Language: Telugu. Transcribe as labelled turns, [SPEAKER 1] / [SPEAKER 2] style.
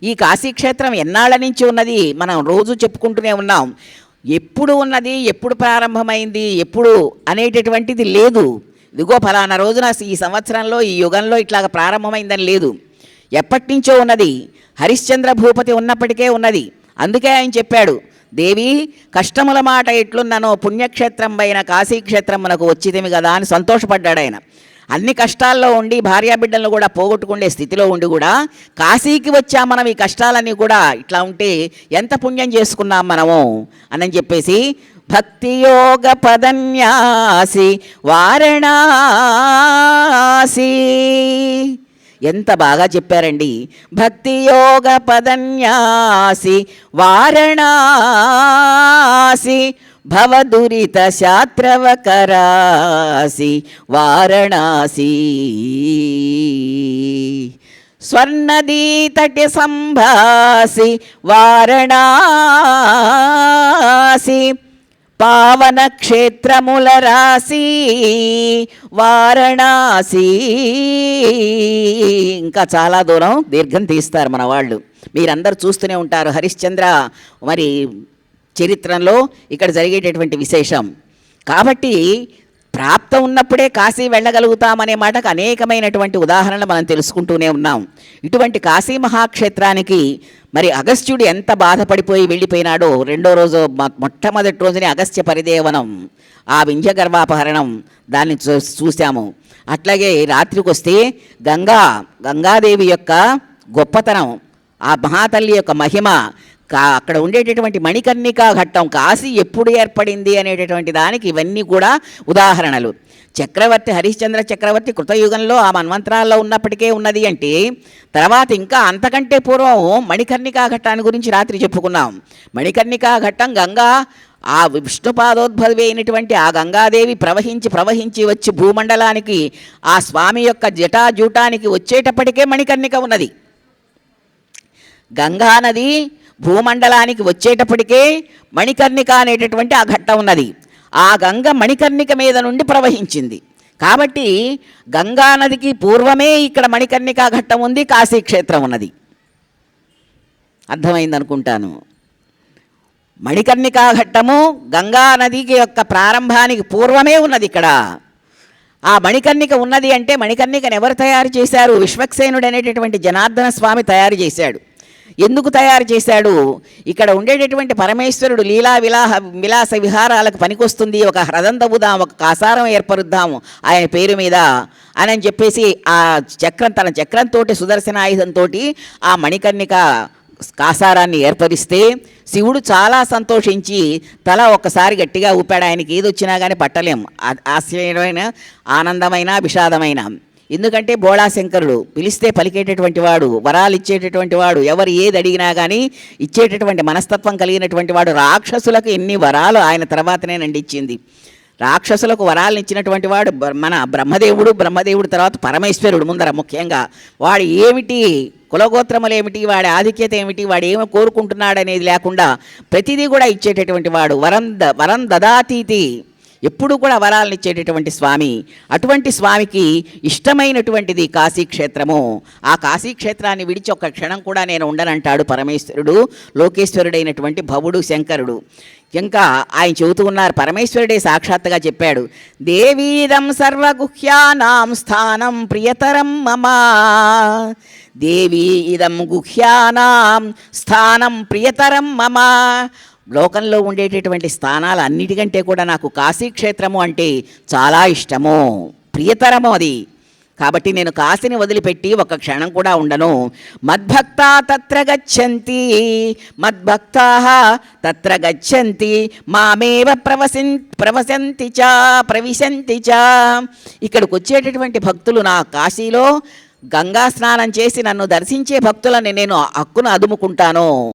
[SPEAKER 1] ఈ కాశీక్షేత్రం ఎన్నాళ్ళ నుంచి ఉన్నది మనం రోజు చెప్పుకుంటూనే ఉన్నాం. ఎప్పుడు ఉన్నది, ఎప్పుడు ప్రారంభమైంది, ఎప్పుడు అనేటటువంటిది లేదు. ఇదిగో ఫలానా రోజున ఈ సంవత్సరంలో ఈ యుగంలో ఇట్లాగ ప్రారంభమైందని లేదు. ఎప్పటి నుంచో ఉన్నది. హరిశ్చంద్ర భూపతి ఉన్నప్పటికే ఉన్నది. అందుకే ఆయన చెప్పాడు, దేవి కష్టముల మాట ఎట్లున్ననో పుణ్యక్షేత్రం పైన కాశీక్షేత్రం మనకు వచ్చితిమి కదా అని సంతోషపడ్డాడు ఆయన. అన్ని కష్టాల్లో ఉండి భార్యాబిడ్డలను కూడా పోగొట్టుకునే స్థితిలో ఉండి కూడా కాశీకి వచ్చా మనం ఈ కష్టాలన్నీ కూడా ఇట్లా ఉంటే ఎంత పుణ్యం చేసుకున్నాం మనము అని చెప్పేసి భక్తి యోగ పదన్యాసి వారణాసి ఎంత బాగా చెప్పారండి. భక్తి యోగ పదన్యాసి వారణాసి భవదురిత శాత్రవకరాసి వారణాసి స్వర్ణదీతటి సంభాసి వారణాసి పావన క్షేత్రముల రాసి వారణాసి. ఇంకా చాలా దూరం దీర్ఘం తీస్తారు మన వాళ్ళు, మీరందరూ చూస్తూనే ఉంటారు హరిశ్చంద్ర మరి చరిత్రలో ఇక్కడ జరిగేటటువంటి విశేషం. కాబట్టి ప్రాప్తం ఉన్నప్పుడే కాశీ వెళ్ళగలుగుతామనే మాటకు అనేకమైనటువంటి ఉదాహరణలు మనం తెలుసుకుంటూనే ఉన్నాం. ఇటువంటి కాశీ మహాక్షేత్రానికి మరి అగస్త్యుడు ఎంత బాధపడిపోయి వెళ్ళిపోయినాడో, రెండో రోజు మొట్టమొదటి రోజునే అగస్త్య పరిదేవనం, ఆ వింధ్యగర్వాపహరణం దాన్ని చూసాము. అట్లాగే రాత్రికి వస్తే గంగాదేవి యొక్క గొప్పతనం, ఆ మహాతల్లి యొక్క మహిమ, అక్కడ ఉండేటటువంటి మణికర్ణికా ఘట్టం, కాశీ ఎప్పుడు ఏర్పడింది అనేటటువంటి దానికి ఇవన్నీ కూడా ఉదాహరణలు. చక్రవర్తి హరిశ్చంద్ర చక్రవర్తి కృతయుగంలో ఆ మన్వంతరాల్లో ఉన్నప్పటికే ఉన్నది అంటే, తర్వాత ఇంకా అంతకంటే పూర్వం మణికర్ణికా ఘట్టాన్ని గురించి రాత్రి చెప్పుకున్నాం. మణికర్ణికా ఘట్టం గంగా ఆ విష్ణుపాదోద్భవి అయినటువంటి ఆ గంగాదేవి ప్రవహించి వచ్చి భూమండలానికి ఆ స్వామి యొక్క జటాజూటానికి వచ్చేటప్పటికే మణికర్ణిక ఉన్నది. గంగా నది భూమండలానికి వచ్చేటప్పటికే మణికర్ణిక అనేటటువంటి ఆ ఘట్టం ఉన్నది. ఆ గంగ మణికర్ణిక మీద నుండి ప్రవహించింది. కాబట్టి గంగా నదికి పూర్వమే ఇక్కడ మణికర్ణికా ఘట్టం ఉంది, కాశీక్షేత్రం ఉన్నది. అర్థమైందనుకుంటాను. మణికర్ణికా ఘట్టము గంగా నదికి యొక్క ప్రారంభానికి పూర్వమే ఉన్నది ఇక్కడ. ఆ మణికర్ణిక ఉన్నది అంటే మణికర్ణికను ఎవరు తయారు చేశారు? విశ్వక్సేనుడు అనేటటువంటి జనార్దన స్వామి తయారు చేశాడు. ఎందుకు తయారు చేశాడు? ఇక్కడ ఉండేటటువంటి పరమేశ్వరుడు లీలా విలాస విహారాలకు పనికొస్తుంది, ఒక హ్రదం తవ్వుదాం, ఒక కాసారం ఏర్పరుద్దాము ఆయన పేరు మీద అని చెప్పేసి ఆ తన చక్రంతో సుదర్శన ఆయుధంతో ఆ మణికర్ణిక కాసారాన్ని ఏర్పరిస్తే శివుడు చాలా సంతోషించి తల ఒక్కసారి గట్టిగా ఊపాడు. ఆయనకి ఏది వచ్చినా కానీ పట్టలేం, ఆశ్చర్యమైన ఆనందమైన విషాదమైన. ఎందుకంటే బోళాశంకరుడు పిలిస్తే పలికేటటువంటి వాడు, వరాలు ఇచ్చేటటువంటి వాడు, ఎవరు ఏది అడిగినా కానీ ఇచ్చేటటువంటి మనస్తత్వం కలిగినటువంటి వాడు. రాక్షసులకు ఎన్ని వరాలు ఆయన తర్వాతనేనండి ఇచ్చింది. రాక్షసులకు వరాలను ఇచ్చినటువంటి వాడు మన బ్రహ్మదేవుడు తర్వాత పరమేశ్వరుడు ముందర. ముఖ్యంగా వాడు ఏమిటి, కులగోత్రములు ఏమిటి, వాడి ఆధిక్యత ఏమిటి, వాడు ఏమి కోరుకుంటున్నాడు అనేది లేకుండా ప్రతిదీ కూడా ఇచ్చేటటువంటి వాడు. వరం దదాతీతి, ఎప్పుడు కూడా వరాలను ఇచ్చేటటువంటి స్వామి. అటువంటి స్వామికి ఇష్టమైనటువంటిది కాశీక్షేత్రము. ఆ కాశీక్షేత్రాన్ని విడిచి ఒక్క క్షణం కూడా నేను ఉండనంటాడు పరమేశ్వరుడు, లోకేశ్వరుడైనటువంటి భవుడు శంకరుడు. ఇంకా ఆయన చెబుతూ ఉన్నారు, పరమేశ్వరుడే సాక్షాత్తుగా చెప్పాడు, దేవీదం సర్వగుహ్యానాం స్థానం ప్రియతరం మమ. దేవీ ఇదం గుహ్యానాం స్థానం ప్రియతరం మమ. లోకంలో ఉండేటటువంటి స్థానాలు అన్నిటికంటే కూడా నాకు కాశీక్షేత్రము అంటే చాలా ఇష్టము, ప్రియతరము అది. కాబట్టి నేను కాశీని వదిలిపెట్టి ఒక క్షణం కూడా ఉండను. మద్భక్తా తత్ర గచ్చంతి, మద్భక్తా తత్ర గచ్చంతి, మామేవ ప్రవిశంతి చ. ఇక్కడికి వచ్చేటటువంటి భక్తులు నా కాశీలో గంగా స్నానం చేసి నన్ను దర్శించే భక్తులని నేను హక్కును అదుముకుంటాను.